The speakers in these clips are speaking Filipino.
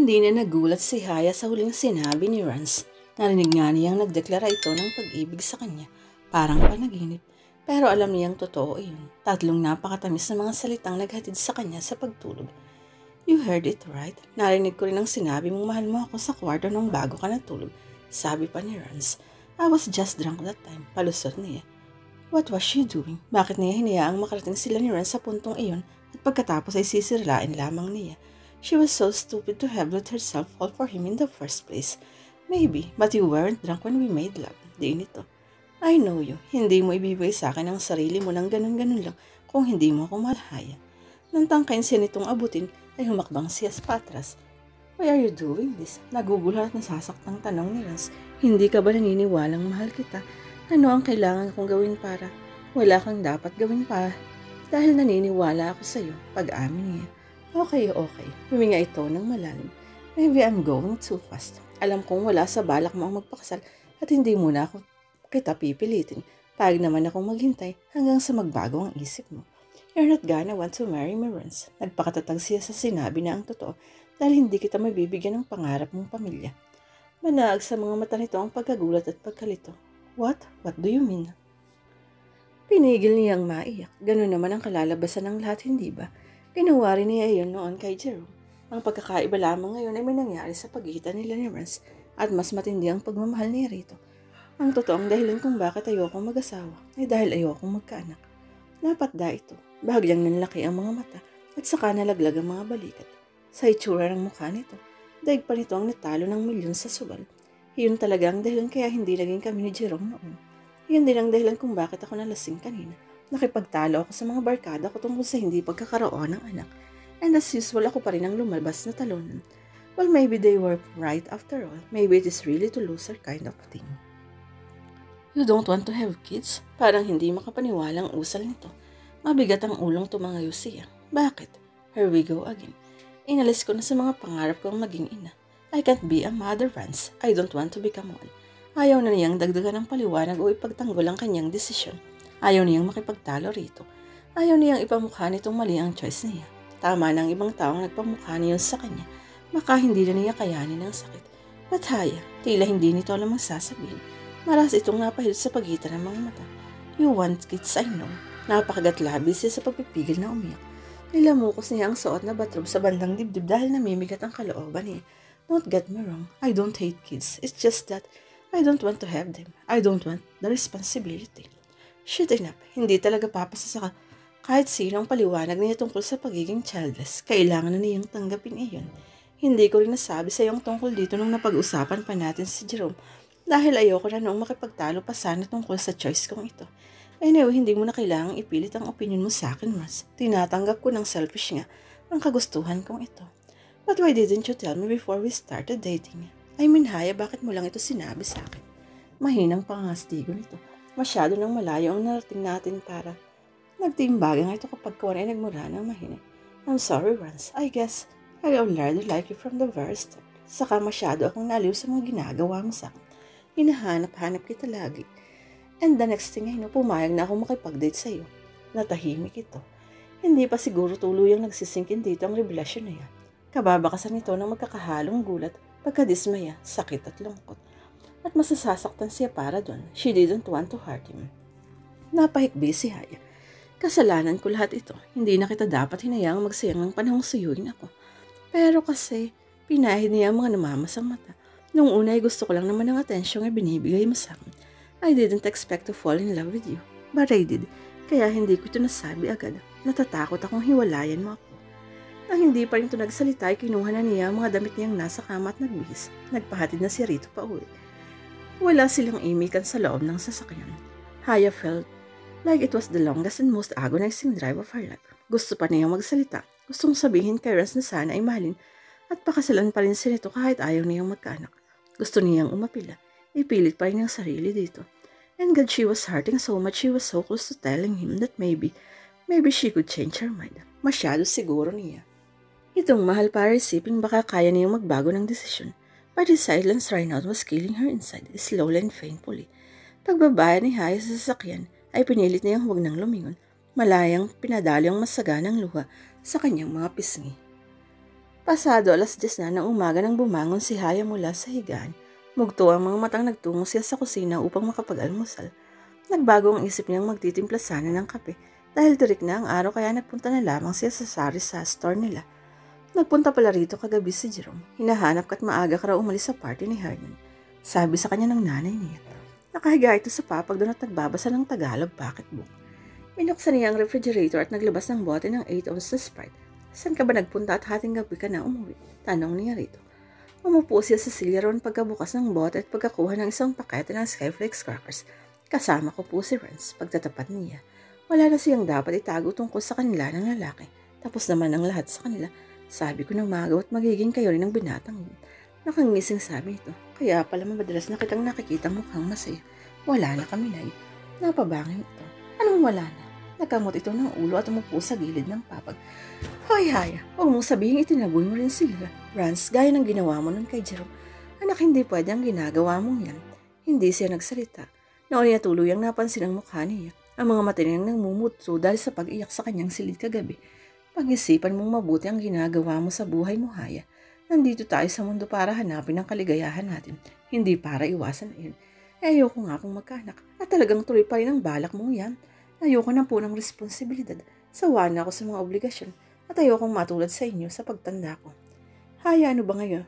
Hindi na nagulat si Haya sa huling sinabi ni Rance. Narinig nga niyang nagdeklara ito ng pag-ibig sa kanya, parang panaginip. Pero alam niyang totoo iyon. Tatlong napakatamis na mga salitang naghatid sa kanya sa pagtulog. You heard it right. Narinig ko rin ang sinabi mong mahal mo ako sa kwarto nung bago ka natulog. Sabi pa ni Rance. I was just drunk that time. Palusot niya. What was she doing? Bakit niya hinayaang makarating sila ni Rance sa puntong iyon at pagkatapos ay sisirlain lamang niya? She was so stupid to have let herself fall for him in the first place. Maybe, but you weren't drunk when we made love. Diin ito. I know you. Hindi mo ibibigay sa akin ang sarili mo ng ganun-ganun lang kung hindi mo ako malahaya. Nang tangkain siya nitong abutin, ay humakbang siya sa patras. Why are you doing this? Nagugulat at nasasaktang tanong ni Rance. Hindi ka ba naniniwalang mahal kita? Ano ang kailangan kong gawin para? Wala kang dapat gawin pa. Dahil naniniwala ako sa iyo, pag-amin niya. Okay. Huminga ito ng malalim. Maybe I'm going too fast. Alam kong wala sa balak mo ang magpakasal at hindi muna ako kita pipilitin. Pag naman akong maghintay hanggang sa magbago ang isip mo. You're not gonna want to marry me, Rance. Nagpakatatag siya sa sinabi na ang totoo dahil hindi kita mabibigyan ng pangarap mong pamilya. Manaag sa mga mata nito ang pagkagulat at pagkalito. What? What do you mean? Pinigil niyang maiyak. Ganun naman ang kalalabasan ng lahat, hindi ba? Ginawa rin niya iyon noon kay Jerome. Ang pagkakaiba lamang ngayon ay may nangyari sa pagitan nila ni Rance at mas matindi ang pagmamahal niya rito. Ang totoong dahilan kung bakit ayokong mag-asawa ay dahil ayokong magkaanak. Napatda ito. Bahagyang nanlaki ang mga mata at saka nalaglag ang mga balikat. Sa itsura ng mukha nito, daig pa nito ang natalo ng milyon sa sugal. Iyon talaga ang dahilan kaya hindi naging kami ni Jerome noon. Iyon din ang dahilan kung bakit ako nalasing kanina. Nakipagtalo ako sa mga barkada ko tungkol sa hindi pagkakaroon ng anak. And as usual, ako pa rin ang lumalabas na talunan. Well, maybe they were right after all. Maybe it is really to loser kind of thing. You don't want to have kids? Parang hindi makapaniwalang usal nito. Mabigat ang ulong tumangayo siya. Bakit? Here we go again. Inalis ko na sa mga pangarap kong maging ina. I can't be a mother, Rance. I don't want to become one. Ayaw na niyang dagdagan ng paliwanag o ipagtanggol ang kanyang desisyon. Ayaw niyang makipagtalo rito. Ayaw niyang ipamukha nitong mali ang choice niya. Tama na ang ibang taong nagpamukha niyon sa kanya. Baka hindi na niya kayanin ang sakit. Bathaya, tila hindi nito alam ang sasabihin. Maras itong napahid sa pagitan ng mga mata. You want kids, I know. Napakagat labis siya sa pagpipigil na umiyak. Nilamukos niya ang suot na bathrobe sa bandang dibdib dahil namimigat ang kalooban niya. Don't get me wrong, I don't hate kids. It's just that I don't want to have them. I don't want the responsibility. Shit enough, hindi talaga papasa sa kahit sino ang paliwanag niya tungkol sa pagiging childless. Kailangan na niyang tanggapin iyon. Hindi ko rin nasabi sa iyong tungkol dito nung napag-usapan pa natin si Jerome dahil ayoko na noong makipagtalo pa sana tungkol sa choice kong ito. Anyway, hindi mo na kailangang ipilit ang opinion mo sa akin, Mars. Tinatanggap ko ng selfish nga ang kagustuhan kong ito. But why didn't you tell me before we started dating? I mean, Haya, bakit mo lang ito sinabi sa akin? Mahinang pangastigo nito. Masyado nang malayo ang narating natin para nagtiimbaga nga ito kapag kawan ay nagmura ng mahinang. I'm sorry, Rance. I guess I already like you from the very start. Saka masyado akong naliw sa mga ginagawa mo sa akin. Hinahanap-hanap kita lagi. And the next thing I know, pumayag na ako makipag-date sa iyo. Natahimik ito. Hindi pa siguro tuluyang nagsisingkin dito ang revelasyon na yan. Kababakasan ito ng magkakahalong gulat, pagkadismaya, sakit at lungkot. At masasasaktan siya para doon. She didn't want to hurt him. Napahikbi si Haya. Kasalanan ko lahat ito. Hindi na kita dapat hinayaang magsayang ng panahong suyuin ako. Pero kasi, pinahid niya ang mga namamasang mata. Noong una ay gusto ko lang naman ng atensyong ay binibigay mo sa akin. I didn't expect to fall in love with you. But I did. Kaya hindi ko ito nasabi agad. Natatakot akong hiwalayan mo ako. Nang hindi pa rin ito nagsalita ay kinuha na niya ang mga damit niyang nasa kama at nagbihis. Nagpahatid na si Rito pa uwi. Wala silang imikan sa loob ng sasakyan. Haya felt like it was the longest and most agonizing drive of her life. Gusto pa niyang magsalita. Gustong sabihin kay Rance na sana ay mahalin at pakasalan pa rin siya nito kahit ayaw niyang magkaanak. Gusto niyang umapila. Ipilit pa rin ang sarili dito. And God, she was hurting so much she was so close to telling him that maybe she could change her mind. Masyado siguro niya. Itong mahal para isipin baka kaya niyang magbago ng desisyon. But his silence right now was killing her inside, slowly and painfully. Pagbabaya ni Haya sa sasakyan, ay pinilit niyang huwag nang lumingon. Malayang pinadali ang masaganang luha sa kanyang mga pisngi. Pasado 10:00 na ng umaga nang bumangon si Haya mula sa higaan. Mugto ang mga matang nagtungo siya sa kusina upang makapag-almusal. Nagbago ang isip niyang magtitimpla sana ng kape dahil tirik na ang araw kaya nagpunta na lamang siya sa sari sa store nila. Nagpunta pala rito kagabi si Jerome. Hinahanap ka't maaga ka raw umalis sa party ni Hernan. Sabi sa kanya ng nanay niya. Nakahiga ito sa papag doon at nagbabasa ng Tagalog pocketbook. Binuksan niya ang refrigerator at naglabas ng bote ng 8 ounce na Sprite. Saan ka ba nagpunta at hating gabi ka na umuwi? Tanong niya rito. Umupo siya sa silya roon pagkabukas ng bote at pagkakuha ng isang pakete ng Skyflakes crackers. Kasama ko po si Renz. Pagtatapat niya. Wala na siyang dapat itago tungkol sa kanila ng lalaki. Tapos naman ang lahat sa kanila. Sabi ko ng magaw at magiging kayo rin ng binatang yun. Nakangising sabi ito. Kaya pala madalas na kitang nakikita mukhang masaya. Wala na kami na Napabangin ito. Anong wala na? Nakamot ito ng ulo at umupo sa gilid ng papag. Hoy Haya, huwag mong sabihin itinaboy mo rin sila. Rance, gaya ng ginawa mo nun kay Jerome. Anak, hindi pwede ang ginagawa mong yan. Hindi siya nagsalita. Noon niya tuluyang napansin ang mukha niya. Ang mga mata niyang namumutso dahil sa pag-iyak sa kanyang silid kagabi. Pag-isipan mong mabuti ang ginagawa mo sa buhay mo, Haya. Nandito tayo sa mundo para hanapin ang kaligayahan natin. Hindi para iwasan na yun. Ayoko nga pong magkaanak at talagang tuloy pa rin ang balak mong yan. Ayoko na po ng responsibilidad. Sawa na ako sa mga obligasyon at ayokong matulad sa inyo sa pagtanda ko. Haya, ano ba ngayon?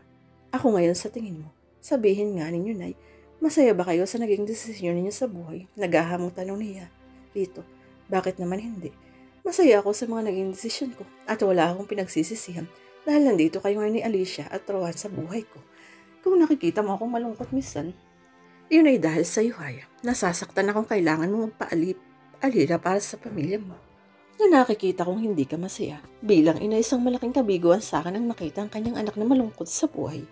Ako ngayon sa tingin mo. Sabihin nga ninyo, Nay, masaya ba kayo sa naging desisyon ninyo sa buhay? Naghahamong tanong niya. Rito, bakit naman hindi? Masaya ako sa mga naging desisyon ko at wala akong pinagsisisihan dahil nandito kayo ngayon ni Alicia at Rowan sa buhay ko. Kung nakikita mo akong malungkot minsan, yun ay dahil sa iyo, Haya. Nasasaktan akong kailangan mo magpaalira para sa pamilya mo. Na nakikita kong hindi ka masaya. Bilang ina, isang malaking kabiguan sa akin ang makita ang kanyang anak na malungkot sa buhay.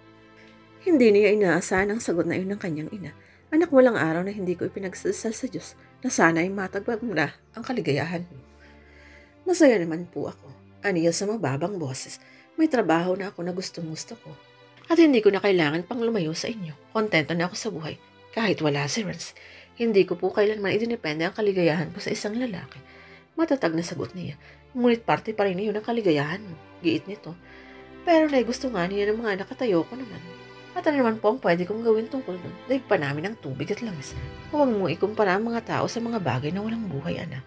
Hindi niya inaasahan ang sagot na yun ng kanyang ina. Anak, walang araw na hindi ko ipinagsasal sa Diyos na sana ay matagpag mo na ang kaligayahan mo. Masaya naman po ako. Aniya sa mababang boses. May trabaho na ako na gustong-gusto ko. At hindi ko na kailangan pang lumayo sa inyo. Kontento na ako sa buhay. Kahit wala si Renz, hindi ko po kailanman idinepende ang kaligayahan ko sa isang lalaki. Matatag na sagot niya. Ngunit parte pa rin niyo ng kaligayahan mo. Giit nito. Pero gusto nga niya ng mga anak at ayoko naman. At ano naman po ang pwede kong gawin tungkol doon? Daig pa namin ang tubig at langis. Huwag mo ikumpara ang mga tao sa mga bagay na walang buhay, anak.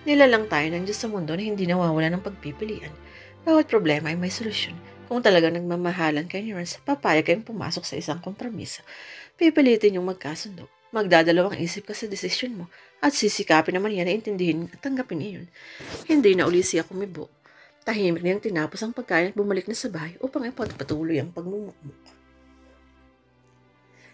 Nilalang tayo ng Diyos sa mundo na hindi nawawala ng pagpipilian. Bawat problema ay may solusyon. Kung talagang nagmamahalan kayo ni Renz, papayag kayong pumasok sa isang kompromiso. Pipilitin yung magkasundo. Magdadalawang isip ka sa desisyon mo at sisikapin naman yan na intindihin at tanggapin iyon. Hindi na uli siya kumibo. Tahimik niyang tinapos ang pagkain at bumalik na sa bahay upang ipagpatuloy ang pagmumukmuk.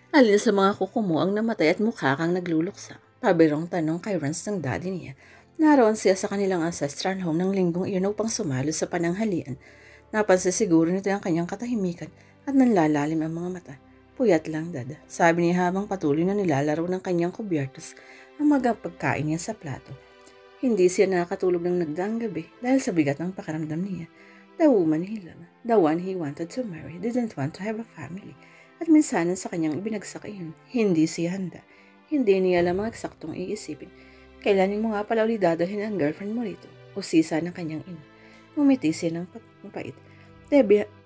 Alin sa mga kuko mo ang namatay at mukha kang nagluluksa? Pabirong tanong kay Renz ng daddy niya. Naroon siya sa kanilang ancestral home ng linggong iyon upang sumalo sa pananghalian. Napansin siguro nito ang kanyang katahimikan at nanlalalim ang mga mata. Puyat lang, Dad, sabi niya habang patuloy na nilalaro ng kanyang kubyertos ang mga pagkain niya sa plato. Hindi siya nakatulog ng nagdaang gabi dahil sa bigat ng pakiramdam niya. The woman he loved, the one he wanted to marry, didn't want to have a family. At minsanan sa kanyang ibinagsak iyon, hindi siya handa. Hindi niya alam ang eksaktong iisipin. Kailanin mo nga pala ulit dadalhin ang girlfriend mo rito, usisa ng kanyang ina. Ngumiti siya ng mapait.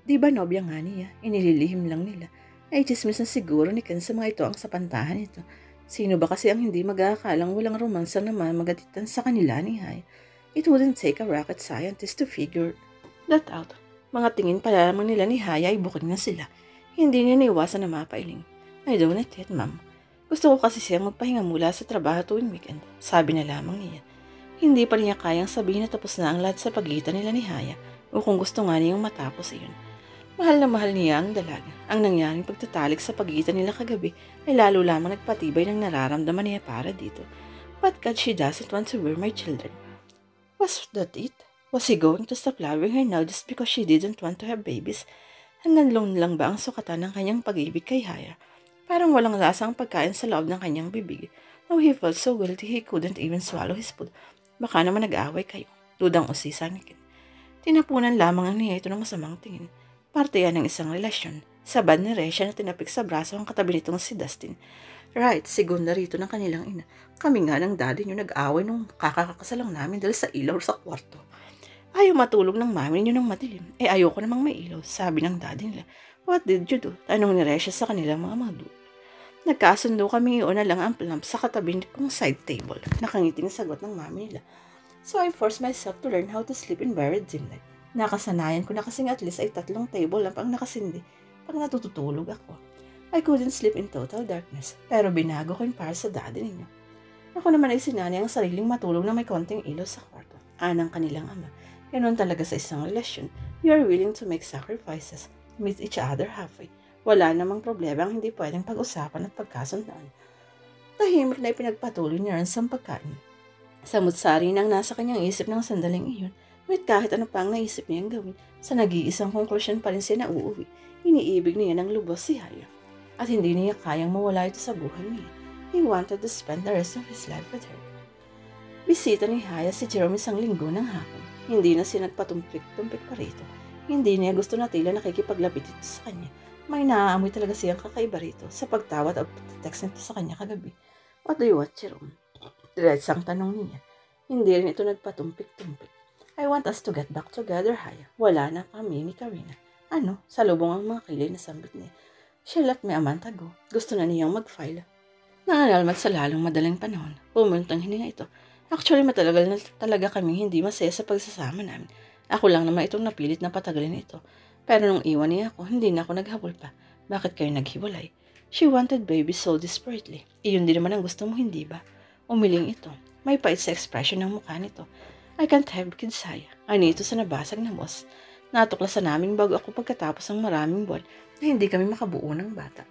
Di ba nobya nga niya? Inililihim lang nila. Ay chismis na siguro ni Ken sa mga ito ang sapantahan nito. Sino ba kasi ang hindi mag-aakalang walang romansa na mamagatitan sa kanila ni Hai? It wouldn't take a rocket scientist to figure that out. Mga tingin pala lamang nila ni Hai ay booking na sila. Hindi niya naiwasan na mapailing. I don't know yet, ma'am. Gusto ko kasi siyang magpahinga mula sa trabaho tuwing weekend. Sabi na lamang niya. Hindi pa niya kayang sabihin na tapos na ang lahat sa pagitan nila ni Haya o kung gusto nga niyang matapos iyon. Mahal na mahal niya ang dalaga. Ang nangyaring pagtatalik sa pagitan nila kagabi ay lalo lamang nagpatibay ng nararamdaman niya para dito. But God, she doesn't want to bear my children. Was that it? Was he going to stop loving her now just because she didn't want to have babies? Hanggang lang ba ang sukatan ng kanyang pag-ibig kay Haya? Parang walang lasa ang pagkain sa loob ng kanyang bibig. Now he felt so guilty he couldn't even swallow his food. Baka naman nag-aaway kayo. Dudang usisa ni Ken. Tinapunan lamang ang niya ito ng masamang tingin. Parte yan ng isang relasyon. Sabad ni Resha na tinapik sa braso ang katabi nitong si Dustin. Right, segunda rito ng kanilang ina. Kami nga ng daddy niyo nag-away nung kakakasalang namin dahil sa ilaw sa kwarto. Ayaw matulog ng mami niyo ng madilim. Ayoko namang may ilaw, sabi ng daddy nila. What did you do? Tanong ni Resha sa kanilang mga madu. Nagkasundo kami iyon na lang ang lamp sa katabi kong side table. Nakangiting sagot ng mami nila. So I forced myself to learn how to sleep in very dim light. Nakasanayan ko na kasing at least ay 3 table lamp ang nakasindi pag natutulog ako. I couldn't sleep in total darkness, pero binago ko yung para sa daddy ninyo. Ako naman ay sinanay ang sariling matulog na may konting ilaw sa kwarto. Anang kanilang ama. Ganon talaga sa isang relasyon. You are willing to make sacrifices, meet each other halfway. Wala namang problema ang hindi pwedeng pag-usapan at pagkasundaan. Tahimik na ipinagpatuloy ni Ernst ang pagkain. Samut-sari nang nasa kanyang isip ng sandaling iyon, ngunit kahit ano pa ang naisip niyang gawin, sa nag-iisang konklusyon pa rin siya na uuwi. Iniibig niya ng lubos si Haya. At hindi niya kayang mawala ito sa buhay niya. He wanted to spend the rest of his life with her. Bisita ni Haya si Jerome isang linggo ng hapon. Hindi na siya nagpatumpik-tumpik pa rito. Hindi niya gusto na tila nakikipaglapit ito sa kanya. May naaamoy talaga siyang kakaiba rito sa pagtawad at pagtext nito sa kanya kagabi. What do you want, Jerome? Diretsang tanong niya. Hindi rin ito nagpatumpik-tumpik. I want us to get back together, Haya. Wala na kami ni Karina. Ano? Salubong ang mga kilay na sambit niya. She left me a month ago. Gusto na niyang mag-file. Nanganalmat sa lalong madaling panahon. Pumuntang hininga ito. Actually, matalagal na talaga kami hindi masaya sa pagsasama namin. Ako lang naman itong napilit na patagalin ito. Pero nung iwan niya ako, hindi na ako naghabol pa. Bakit kayo naghiwalay? She wanted baby so desperately. Iyon din naman ang gusto mo, hindi ba? Umiling ito. May pait sa expression ng mukha nito. I can't have kids, Haya. Ano ito sa nabasag na boss? Natuklasan namin bago ako pagkatapos ng maraming buwan na hindi kami makabuo ng bata.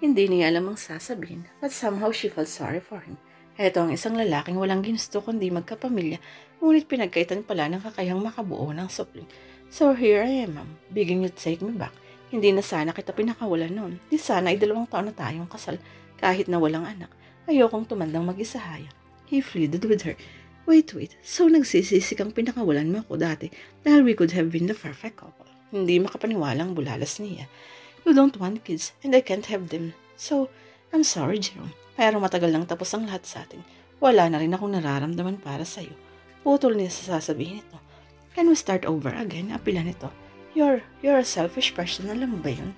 Hindi niya alam ang sasabihin, but somehow she felt sorry for him. Ito ang isang lalaking walang ginusto kundi magkapamilya, ngunit pinagkaitan pala ng kakayang makabuo ng supling. So here I am, ma'am, begging you to take me back. Hindi na sana kita pinakawalan noon. Di sana ay 2 taon na tayong kasal, kahit na walang anak. Ayokong tumandang mag-isa, Haya. He pleaded with her. Wait, so nagsisisi kang pinakawalan mo ako dati dahil we could have been the perfect couple. Hindi makapaniwalang bulalas niya. You don't want kids and I can't have them. So, I'm sorry, Jerome. Pero matagal nang tapos ang lahat sa atin. Wala na rin akong nararamdaman para sa'yo. Putol niya sa sasabihin ito. Can we start over again? Apila nito. You're a selfish person, alam mo ba yun?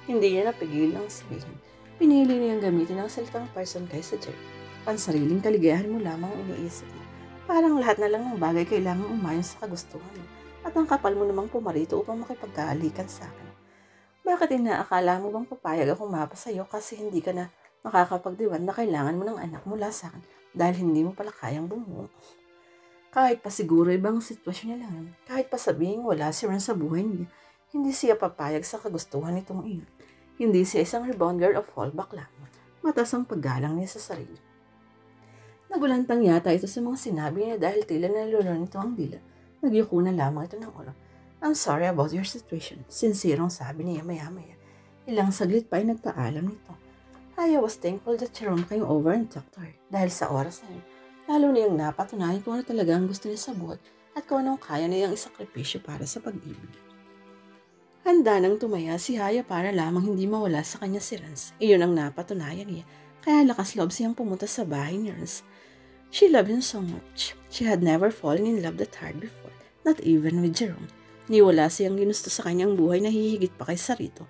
Hindi niya napigil ng sabihin. Pinili niyang gamitin ang salitang person kaysa Jerry. Pansariling kaligayahan mo lamang ang iniisip mo. Parang lahat na lang ng bagay kailangang umayon sa kagustuhan mo. At ang kapal mo namang pumarito upang makipagkaalikan sa akin. Bakit inaakala mo bang papayag akong mapa sa'yo kasi hindi ka na makakapagdiwan na kailangan mo ng anak mula sa akin dahil hindi mo pala kayang bumuo? Kahit pa siguro ibang sitwasyon niya lang, kahit pa sabihin wala si Ron sa buhay niya, hindi siya papayag sa kagustuhan nitong iyon. Hindi siya isang rebound girl o fallback lamang. Matas ang paggalang niya sa sarili. Nagulantang yata ito sa mga sinabi niya dahil tila nalulun nito ang dila. Nagyuko na lamang ito ng ulo. I'm sorry about your situation. Sincirong sabi niya maya-maya. Ilang saglit pa ay nagpaalam nito. I was thankful that Jerome came over and talked to her. Dahil sa oras na yun, lalo niyang napatunayan kung ano talaga ang gusto niya sa buhay at kung anong kaya niyang isakripisyo para sa pag-ibig. Handa nang tumaya si Haya para lamang hindi mawala sa kanya si Rance. Iyon ang napatunayan niya, kaya lakas loob siyang pumunta sa bahay ni Rance. She loved him so much. She had never fallen in love that hard before, not even with Jerome. Niwala siyang ginusto sa kanyang buhay na hihigit pa kay Sarito.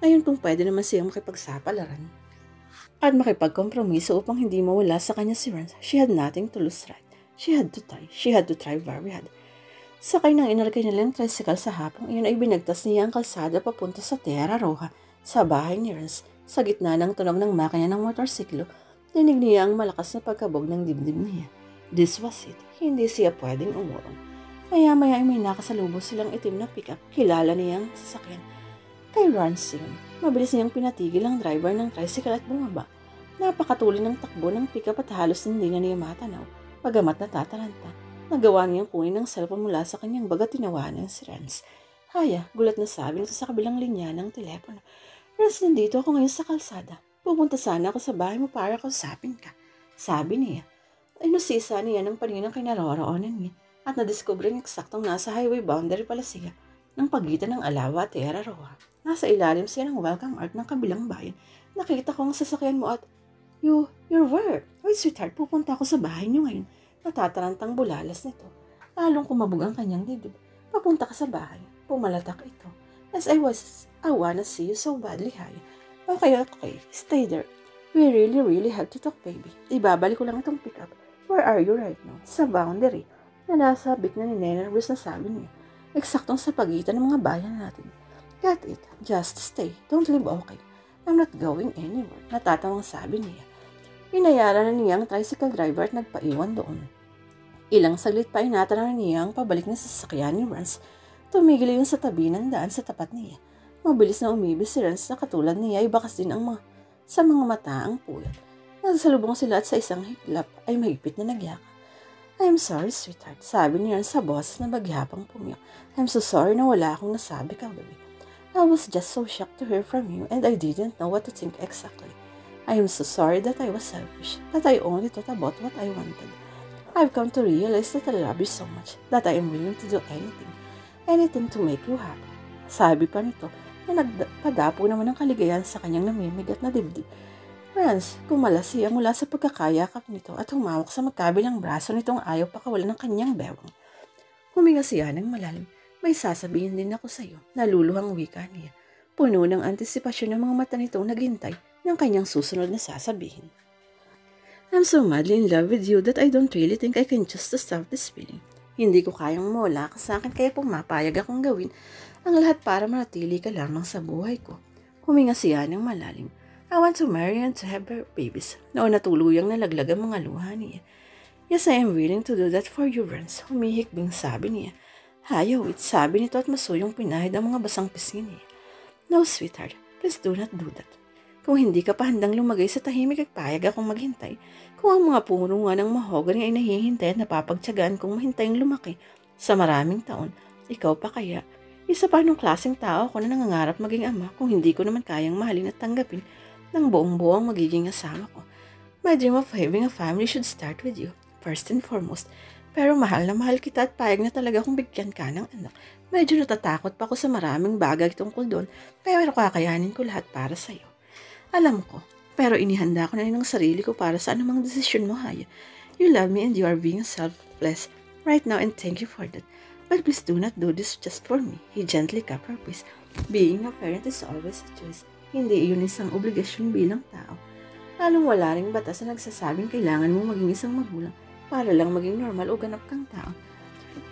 Ngayon kung pwede naman siyang makipagsapalaran at makipagkompromiso upang hindi mawala sa kanya si Rance, she had nothing to lose, right? She had to try very hard. Sakay ng inarkay nilang tricycle sa hapong iyon ay binagtas niya ang kalsada papunta sa Tierra Roja, sa bahay ni Rance. Sa gitna ng tunog ng makina ng motorsiklo, dinig niya ang malakas na pagkabog ng dibdib niya. This was it. Hindi siya pwedeng umurong. Maya-maya ay may nakasalubong silang itim na pickup. Kilala niyang sasakyan. Kay Rance yun. Mabilis niyang pinatigil ang driver ng tricycle at bumaba. Napakatuloy ng takbo ng pickup at halos hindi na niya matanaw. Pagamat natataranta, nagawa niyang kunin ang cellphone mula sa kanyang baga tinawanan si Rance. Haya, gulat na sabi nito sa kabilang linya ng telepono. Rance, nandito ako ngayon sa kalsada. Pupunta sana ako sa bahay mo para kausapin ka. Sabi niya. Inusisa niya ng paninang kinaroroonan niya. At nadiskubreng eksaktong nasa highway boundary pala siya ng pagitan ng Alawa at Tierra Roja. Nasa ilalim siya ng welcome art ng kabilang bayan. Nakita ko ang sasakyan mo at, You're where? Wait, sweetheart, pupunta ako sa bahay niyo ngayon. Natatarantang bulalas nito. Lalong kumabog ang kanyang dibdib. Papunta ka sa bahay. Pumalatak ito. Yes, I wanna see you so badly, Haya. Okay, stay there. We really have to talk, baby. Ibabalik ko lang itong pick-up. Where are you right now? Sa boundary. Nalasabik na ni Nena Ruiz na sabi niya. Eksaktong sa pagitan ng mga bayan natin. Got it. Just stay. Don't leave, okay? I'm not going anywhere. Natatawang sabi niya. Inayaran na niya ang tricycle driver at nagpaiwan doon. Ilang saglit pa inatanan niya ang pabalik na sasakyan ni Rance. Tumigil yun sa tabi ng daan sa tapat niya. Mabilis na umibis si Rance na katulad niya ay bakas din sa mga mata ang puyat. Nagsalubong sila at sa isang higlap ay mahigpit na nagyaka. I'm sorry, sweetheart, sabi ni Rance sa boses na bagyapang pumiyak. I'm so sorry na wala akong nasabi kagabi. I was just so shocked to hear from you and I didn't know what to think exactly. I am so sorry that I was selfish, that I only thought about what I wanted. I've come to realize that I love you so much, that I am willing to do anything to make you happy. Sabi pa nito na nagpadapo naman ng kaligayahan sa kanyang namimigat na dibdib. Rance, kumala siya mula sa pagkakayakap nito at humawak sa magkabilang braso nitong ayaw pakawalan ng kanyang bewang. Huminga siya ng malalim. May sasabihin din ako sa iyo, naluluhang wika niya. Puno ng antisipasyon ng mga mata nitong naghintay ng kanyang susunod na sasabihin. I'm so madly in love with you that I don't really think I can just stop this feeling. Hindi ko kayang mawala ka sa akin kaya pumapayag akong gawin ang lahat para manatili ka lamang sa buhay ko. Huminga siya ng malalim. I want to marry and to have babies. Noon na tuluyang nalaglag ang mga luha niya. Yes, I am willing to do that for you, Rance. Humihikbing sabi niya. Hayawit, sabi nito at masuyong pinahid ang mga basang pisngi niya. No, sweetheart, please do not do that. Kung hindi ka pa handang lumagay sa tahimik at payag akong maghintay, kung ang mga puno nga ng mahogany ay nahihintay at napapagtsagaan kung mahintayang lumaki sa maraming taon, ikaw pa kaya? Isa pa anong klaseng tao ako na nangangarap maging ama kung hindi ko naman kayang mahalin at tanggapin ng buong-buong magiging asawa ko. My dream of having a family should start with you, first and foremost. Pero mahal na mahal kita at payag na talaga kung bigyan ka ng anak. Medyo natatakot pa ako sa maraming bagay tungkol doon, pero kakayanin ko lahat para sa'yo. Alam ko, pero inihanda ko na rin ang sarili ko para sa anumang desisyon mo, Haya. You love me and you are being selfless right now and thank you for that. But please do not do this just for me. He gently cupped her wrist. Being a parent is always a choice. Hindi iyon isang obligasyon bilang tao. Lalong wala ring batas na nagsasabing kailangan mo maging isang magulang para lang maging normal o ganap kang tao.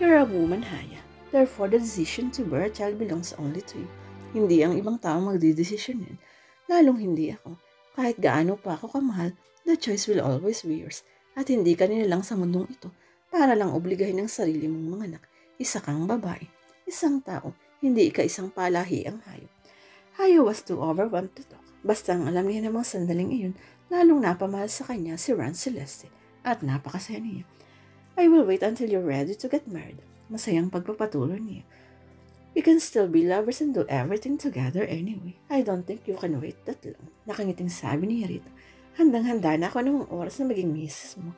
You're a woman, Haya. Therefore, the decision to bear a child belongs only to you. Hindi ang ibang tao magdidesisyon yan. Lalong hindi ako. Kahit gaano pa ako kamahal, the choice will always be yours. At hindi ka nilalang sa mundong ito para lang obligahin ang sarili mong mga anak. Isa kang babae, isang tao, hindi ka isang palahiang hayop. Haya was too overwhelmed to talk. Basta ang alam niya namang sandaling iyon, lalong napamahal sa kanya si Rance Celeste at napakasaya niya. I will wait until you're ready to get married. Masayang pagpapatuloy niya. We can still be lovers and do everything together anyway. I don't think you can wait that long. Nakangiting sabi niya rito. Handang-handa na ako ng oras na maging misis mo.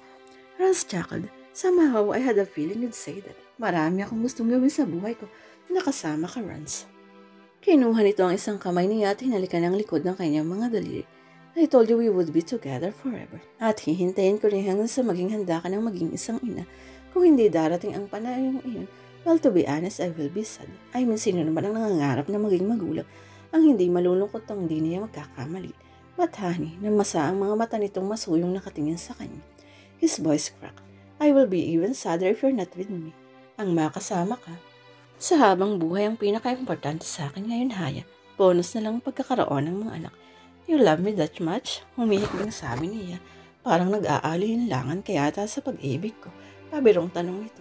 Rance chuckled. Somehow, I had a feeling you'd say that. Marami akong gustong gawin sa buhay ko. Nakasama ka, Rance. Kinuha nito ang isang kamay niya at hinalikan ang likod ng kanyang mga daliri. I told you we would be together forever. At hihintayin ko rin hanggang sa maging handa ka ng maging isang ina. Kung hindi darating ang panayong iyon, well, to be honest, I will be sad. I mean, sino naman ang nangangarap na maging magulang? Ang hindi malulungkot ang hindi niya magkakamali. But honey, namasa ang mga mata nitong masuyong nakatingin sa kanya. His voice cracked. I will be even sadder if you're not with me. Ang makasama ka. Sa habang buhay ang pinaka-importante sa akin ngayon, Haya. Bonus na lang ang pagkakaroon ng mga anak. You love me that much? Humihikbing sabi niya. Parang nag-aalinlangan kaya ata sa pag-ibig ko. Pabirong tanong nito.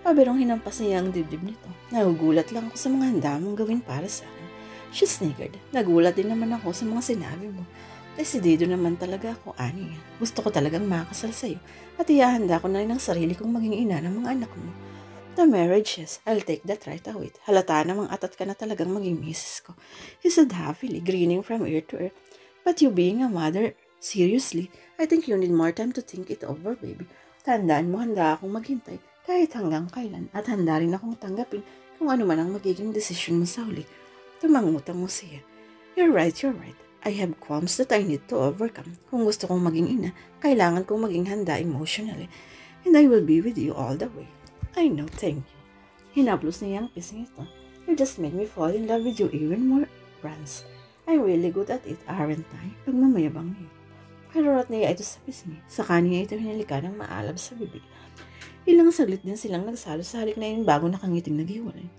Pabirong hinampas niya ang dibdib nito. Nagugulat lang ako sa mga handa mong gawin para sa akin. She sniggered. Nagulat din naman ako sa mga sinabi mo. Desidido naman talaga ako, Aniya. Gusto ko talagang makasal sa'yo at ihahanda ko na rin ang sarili kong maging ina ng mga anak mo. The marriage, yes, I'll take that right away. Halata namang atat ka na talagang maging misis ko. He said happily, grinning from ear to ear. But you being a mother, seriously, I think you need more time to think it over, baby. Tandaan mo, handa akong maghintay kahit hanggang kailan at handa rin akong tanggapin kung ano man ang magiging desisyon mo sa huli. Tumangutang mo siya. You're right. I have qualms that I need to overcome. Kung gusto kong maging ina, kailangan kong maging handa emotionally. And I will be with you all the way. I know, thank you. Hinaplos niya ang pising ito. You just made me fall in love with you even more, Rance. I'm really good at it, aren't I? Pagmamayabang niya. Harurot niya ito sa pisngi. Saka niya ito hinalika ng maalab sa bibig. Ilang saglit din silang nagsalo sa halik na yun bago nakangiting naghiwalay.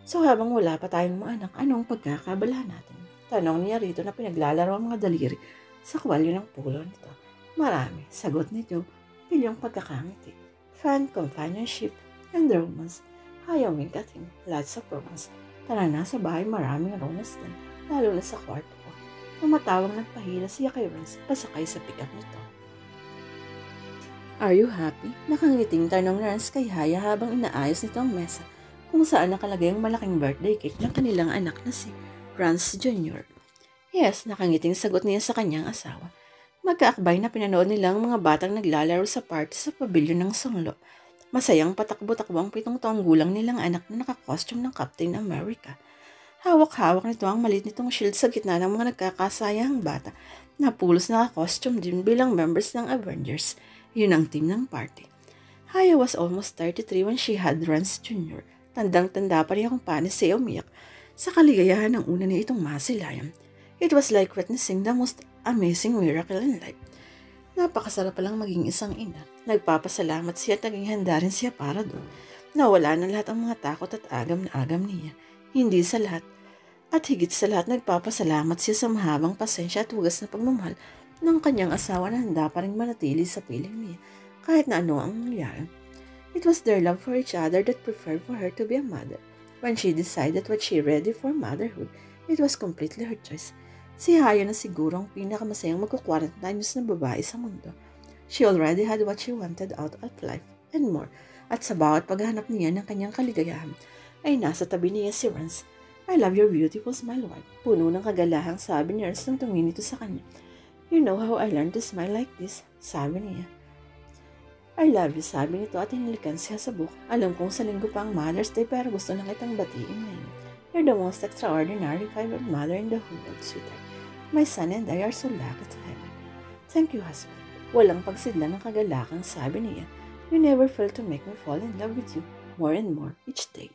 So habang wala pa tayong mga anak, anong pagkakabala natin? Tanong niya rito na pinaglalaro ang mga daliri sa kwalyo ng pulo nito. Marami. Sagot nito, pilyong pagkakangiti. Fan, companionship, and romance. Ayaw wink at him. Lots of romance. Tara na sa bahay, maraming romance din. Lalo na sa kwarto ko. Tumatawang nagpahila siya kay Rance pasakay sa pick-up nito. Are you happy? Nakangiting tanong ni Rance kay Haya habang inaayos nito ang mesa kung saan nakalagay ang malaking birthday cake ng kanilang anak na si Rance Jr. Yes, nakangiting sagot niya sa kanyang asawa. Magkaakbay na pinanood nilang mga batang naglalaro sa party sa pabilyon ng Songlo. Masayang patakbo-takbo ang 7 taong gulang nilang anak na nakakostume ng Captain America. Hawak-hawak nito ang maliit nitong shield sa gitna ng mga nagkakasayang bata na pulos naka-costume din bilang members ng Avengers. Yun ang team ng party. Haya was almost 33 when she had Rance Jr. Tandang-tanda pa rin kung paano siya umiyak sa kaligayahan ng una niya itong masilayan. It was like witnessing the most amazing miracle in life. Napakasarap palang maging isang ina. Nagpapasalamat siya at naging handa rin siya para doon. Nawala na lahat ang mga takot at agam na agam niya. Hindi sa lahat. At higit sa lahat nagpapasalamat siya sa mahabang pasensya at hugas na pagmamahal ng kanyang asawa na handa pa rin manatili sa piling niya kahit na ano ang nangyari. It was their love for each other that preferred for her to be a mother. When she decided what she ready for motherhood, it was completely her choice. Si Haya na siguro ang pinakamasayang magko-quarantine years na babae sa mundo. She already had what she wanted out of life and more. At sa bawat paghahanap niya ng kanyang kaligayahan, ay nasa tabi niya si Rance. I love your beautiful smile, wife. Puno ng kagalahang sabi ni Rance nang tumingin ito sa kanya. You know how I learned to smile like this, sabi niya. I love you, sabi nito at hinilikan siya sa buhok. Alam kong sa linggo pa ang Mother's Day pero gusto na kitang batiin ngayon. You're the most extraordinary favorite mother in the whole world, sweetheart. My son and I are so lucky to have you. Thank you, husband. Walang pagsidla ng kagalakang sabi niya. You never fail to make me fall in love with you more and more each day.